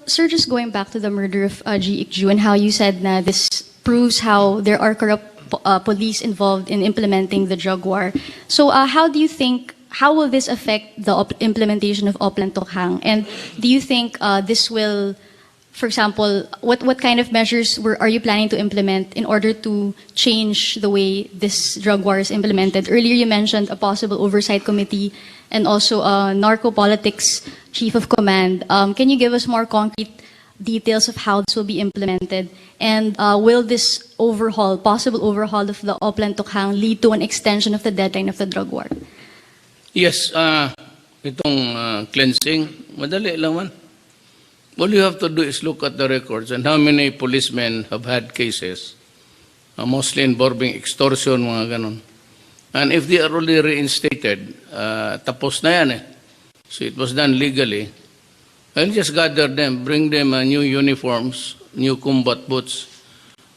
sir, just going back to the murder of G. Ikju and how you said na this proves how there are corrupt police involved in implementing the drug war. So how do you think, how will this affect the implementation of Oplan Tokhang? And do you think this will, for example, what kind of measures are you planning to implement in order to change the way this drug war is implemented? Earlier you mentioned a possible oversight committee and also a narco-politics chief of command. Can you give us more concrete details of how this will be implemented? And will this overhaul, possible overhaul of the Oplan Tokhang lead to an extension of the deadline of the drug war? Yes, itong cleansing, madali lang man. All you have to do is look at the records and how many policemen have had cases, mostly involving extortion, mga ganon. And if they are already reinstated, tapos na yan eh. So it was done legally. I'll just gather them, bring them new uniforms, new combat boots.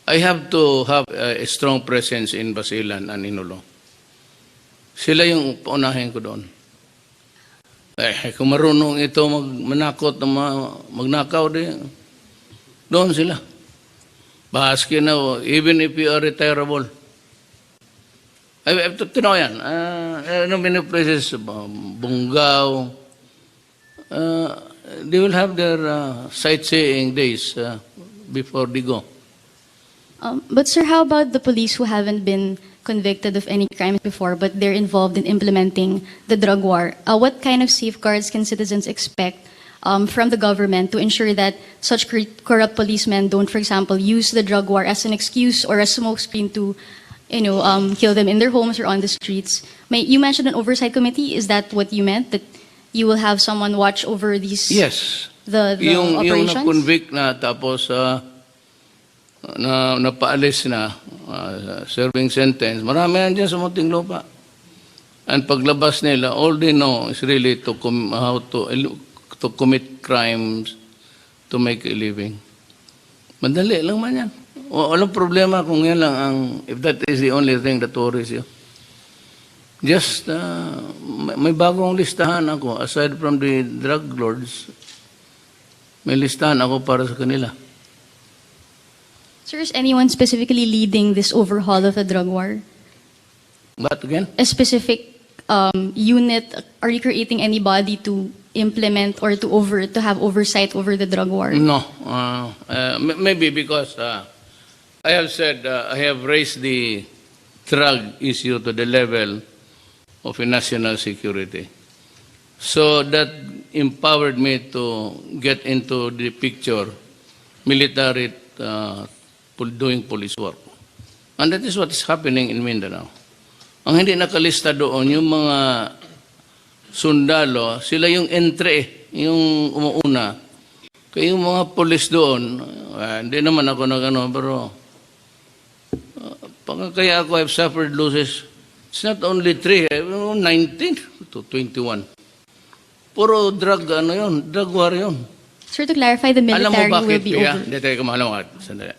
I have to have a strong presence in Basilan and Inulo. Sila yung paunahin ko doon. Kung marunong ito manakot, magnakaw din, doon sila. Bahaski na, even if you are retirable. I have to know yan. Many places, Bungaw, they will have their sightseeing days before they go. But sir, how about the police who haven't been convicted of any crimes before, but they're involved in implementing the drug war? What kind of safeguards can citizens expect from the government to ensure that such corrupt policemen don't, for example, use the drug war as an excuse or a smokescreen to, kill them in their homes or on the streets? You mentioned an oversight committee. Is that what you meant? That you will have someone watch over these? Yes. The operations? Yung na-convict na tapos napaalis na, serving sentence, marami yan dyan sa Muntinlupa. And paglabas nila, all they know is really how to commit crimes to make a living. Madali lang man yan. Walang problema kung yan lang if that is the only thing that worries you. Just, may bagong listahan ako. Aside from the drug lords, may listahan ako para sa kanila. Sir, is anyone specifically leading this overhaul of the drug war? What again? A specific unit? Are you creating anybody to implement or to have oversight over the drug war? No. Maybe because I have said I have raised the drug issue to the level of a national security. So that empowered me to get into the picture, military doing police work. And that is what is happening in Mindanao. Ang hindi nakalista doon, yung mga sundalo, sila yung entry, yung umuuna. Kaya yung mga police doon, hindi naman ako nagano, pero kaya ako have suffered losses. It's not only 3, 19 to 21. Puro drug, drug war yun. Sir, to clarify, the military will be over. Hindi tayo kumalawat. Sandali.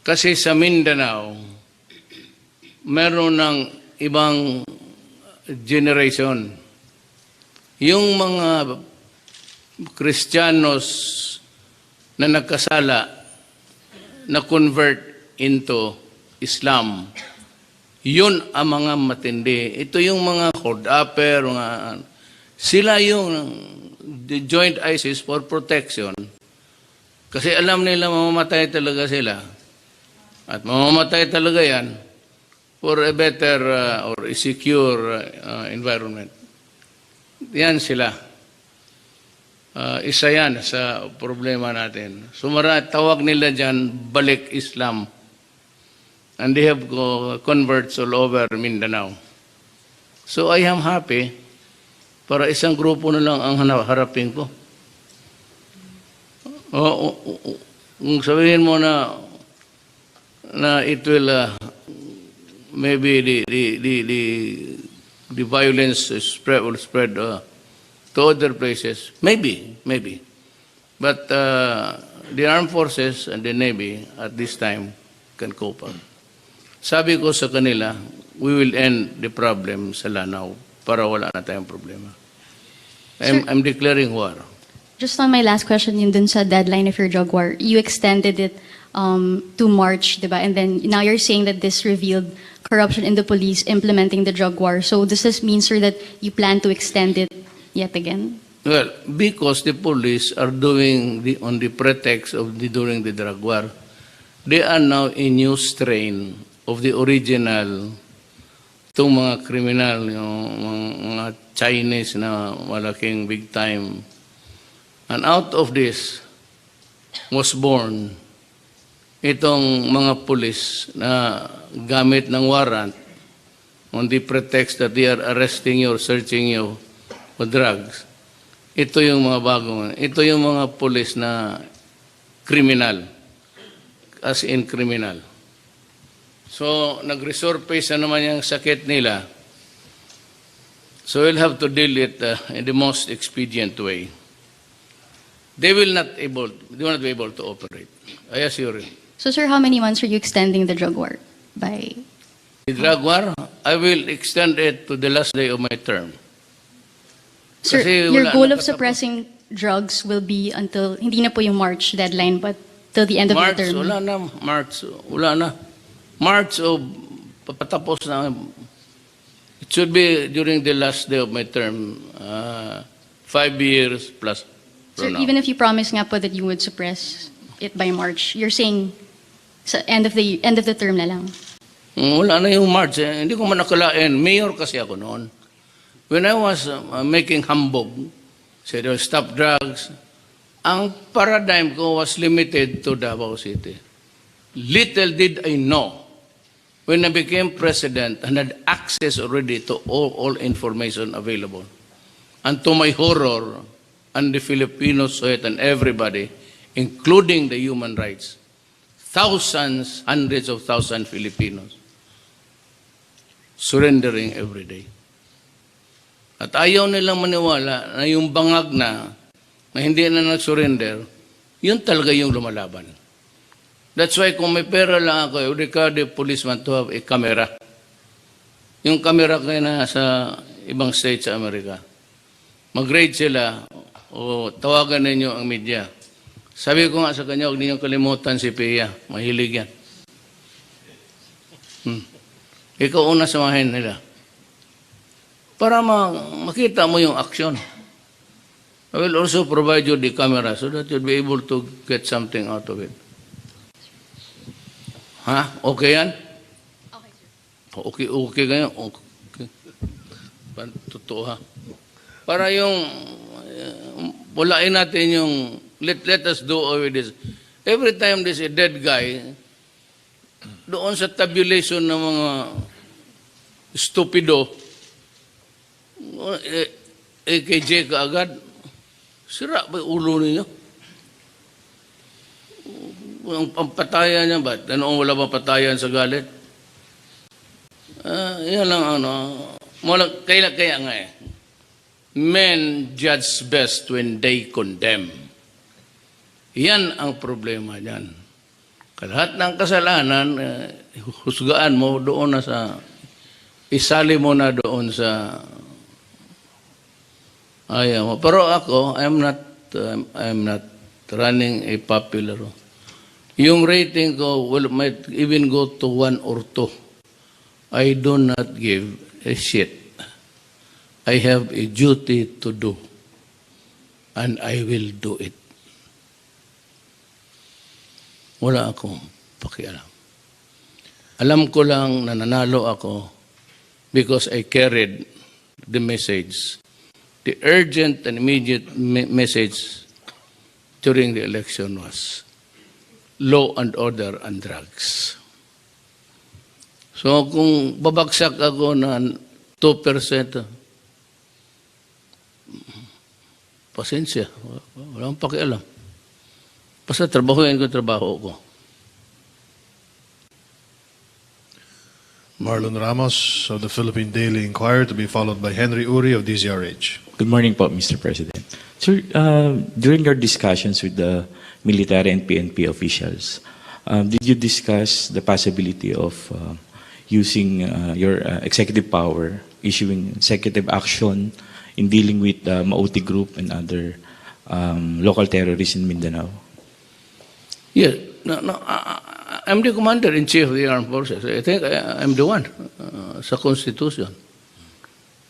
Kasi sa Mindanao, meron ng ibang generation. Yung mga Kristiyanos na nagkasala, na convert into Islam, yun ang mga matindi. Ito yung mga hold-upper, sila yung the joint ISIS for protection. Kasi alam nila mamamatay talaga sila. At mamamatay talaga yan for a better or a secure environment. Yan sila. Isa yan sa problema natin. Tawag nila dyan, balik Islam. And they have converts all over Mindanao. So I am happy para isang grupo na lang ang harapin ko. Kung sabihin mo na it will maybe the violence will spread to other places. Maybe. But the armed forces and the Navy at this time can cope up. Sabi ko sa kanila, we will end the problem sa Lanao para wala na tayong problema. I'm declaring war. Just on my last question, yun dun sa deadline of your drug war, you extended it to March, diba? And then now you're saying that this revealed corruption in the police implementing the drug war. So does this mean, sir, that you plan to extend it yet again? Well, because the police are doing on the pretext of during the drug war, they are now a new strain of the original, itong mga kriminal, yung mga Chinese na malaking big time. And out of this was born itong mga pulis na gamit ng warrant on the pretext that they are arresting you or searching you for drugs. Ito yung mga bagong, ito yung mga pulis na criminal, as in criminal. So, nag-resurface na naman yung sakit nila. So, we'll have to deal it in the most expedient way. They will not be able to operate. I assure you. So, sir, how many months are you extending the drug war by? The drug war, I will extend it to the last day of my term. Sir, Kasi your wala goal na of suppressing drugs will be until, hindi na po yung March deadline, but till the end of March, the term. wala na. Wala na. March o patapos na. It should be during the last day of my term. 5 years plus Sir, from now. even if you promise nga po that you would suppress it by March, you're saying sa end of the term na lang. Wala na yung March. Hindi ko man nakalain. Mayor kasi ako noon. When I was making humbug, said, stop drugs, ang paradigm ko was limited to Davao City. Little did I know when I became president and had access already to all information available. And to my horror, and the Filipinos saw it and everybody, including the human rights, thousands, hundreds of thousands Filipinos surrendering every day. At ayaw nilang maniwala na yung bangag na hindi na nag-surrender, yun talaga yung lumalaban. That's why kung may pera lang ako, I would require the policeman to have a camera. Yung camera kaya na sa ibang states sa Amerika. Mag-raid sila o tawagan ninyo ang media. Sabi ko nga sa kanya, huwag ninyong kalimutan si Pia. Mahilig yan. Ikaw una samahin nila. Para makita mo yung action. I will also provide you the camera so that you'll be able to get something out of it. Ha? Okay yan? Okay, sir. Okay ganyan? Okay. Totoo ha? Para yung, walain natin yung, let us do away with this. Every time there's a dead guy, doon sa tabulation ng mga stupido, AKJ ka agad, sira ba ulo ninyo? Ang pampatayan niya ba? Ano wala bang patayan sa galit? Yan lang kaya nga eh. Men judge best when they condemn. Yan ang problema niyan. Lahat ng kasalanan, husgaan mo doon na sa, isali mo na doon sa ayaw mo. Pero ako, I'm not running a popular. Yung rating ko might even go to 1 or 2. I do not give a shit. I have a duty to do. And I will do it. Wala akong pakialam. Alam ko lang na nanalo ako because I carried the message. The urgent and immediate message during the election was law and order and drugs. So kung babagsak ako na 2%, pasensya, walang pakialam. Basta trabahuin ko trabaho ko. Marlon Ramos of the Philippine Daily Inquirer, to be followed by Henry Uri of DZRH. Good morning po, Mr. President. Sir, during your discussions with the military and PNP officials, did you discuss the possibility of using your executive power, issuing executive action in dealing with the Mauti Group and other local terrorists in Mindanao? Yes. No, I'm the commander-in-chief of the armed forces. I think I'm the one sa Constitution.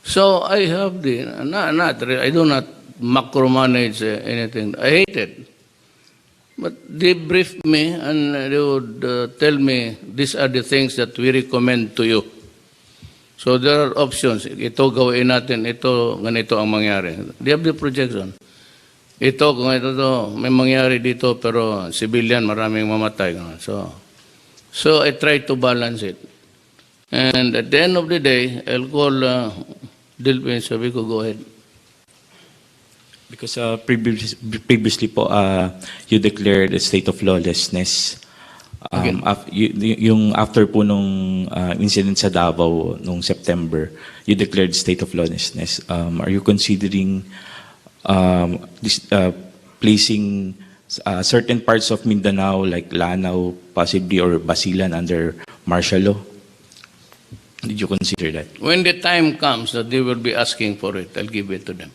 So I have I do not macromanage anything. I hate it. But they brief me and they would tell me these are the things that we recommend to you. So there are options. Ito gawin natin, ito ganito ang mangyari. They have the projection. Ito kung ito may mangyari dito pero civilian maraming mamatay. So I try to balance it. And at the end of the day, I'll call Dilpin, sabi ko, go ahead. Because previously po, you declared a state of lawlessness. Yung after po nung incident sa Davao nung September, you declared state of lawlessness. Are you considering placing certain parts of Mindanao like Lanao possibly or Basilan under martial law? Did you consider that? When the time comes that they will be asking for it, I'll give it to them.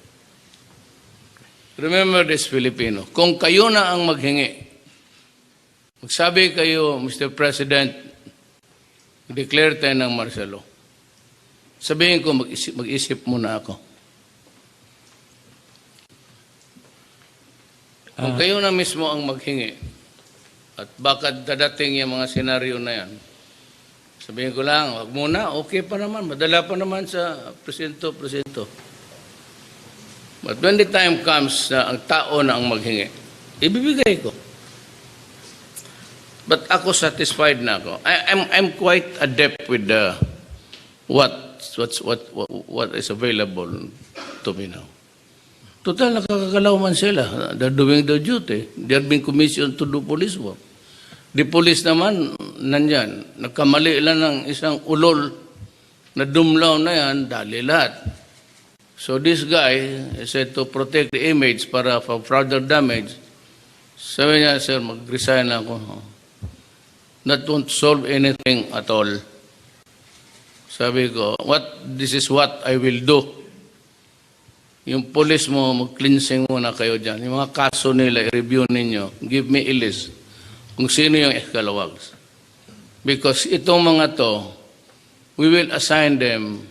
Remember this, Filipino. Kung kayo na ang maghingi, magsabi kayo, Mr. President, declare tayo ng martial law. Sabihin ko, mag-isip muna ako. Kung kayo na mismo ang maghingi, at baka dadating yung mga senaryo na yan, sabihin ko lang, wag muna, okay pa naman, madala pa naman sa presinto. But when the time comes na ang tao na ang maghingi, ibibigay ko. But ako satisfied na ako. I'm quite adept with what is available to me now. Total, nakakagalaw man sila. They're doing their duty. They're being commissioned to do police work. The police naman, nandyan. Nagkamali lang ng isang ulol na dumlaw na yan, dali lahat. So this guy said to protect the image para for further damage. Sabi niya, sir, mag-resign ako. That won't solve anything at all. Sabi ko, this is what I will do. Yung police mo, mag-cleansing muna kayo dyan. Yung mga kaso nila, i-review ninyo. Give me a list kung sino yung escalawags. Because itong mga to, we will assign them.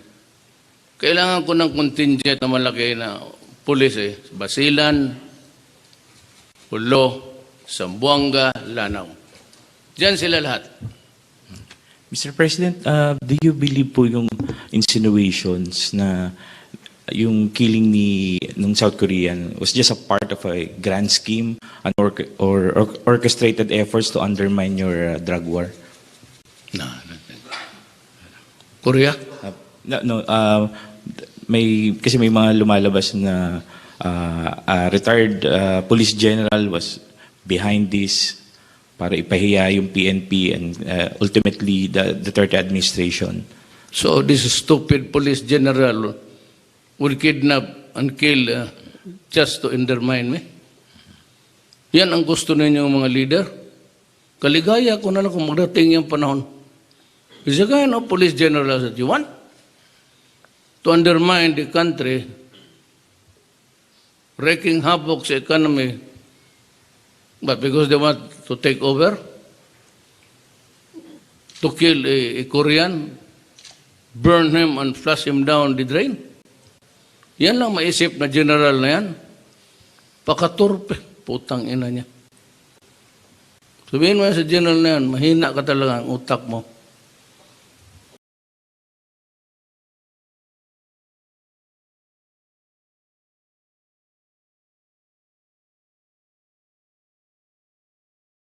Kailangan ko ng contingent na malaki na police Basilan, Hulo, Zamboanga, Lanao. Diyan sila lahat. Mr. President, do you believe po yung insinuations na yung killing nung South Korean was just a part of a grand scheme or orchestrated efforts to undermine your drug war? No. Korea? Kasi may mga lumalabas na retired police general was behind this para ipahiya yung PNP and ultimately the Duterte administration. So this stupid police general would kidnap and kill just to undermine me? Yan ang gusto ninyo mga leader? Kaligaya ko na lang kung magdating yung panahon. Is the kind of police general that you want? To undermine the country, wreaking havoc sa economy, but because they want to take over, to kill a Korean, burn him and flush him down the drain. Yan lang maisip na general na yan. Pakaturpe, putang ina niya. Sabihin mo yan sa general na yan, mahina ka talaga ang utak mo.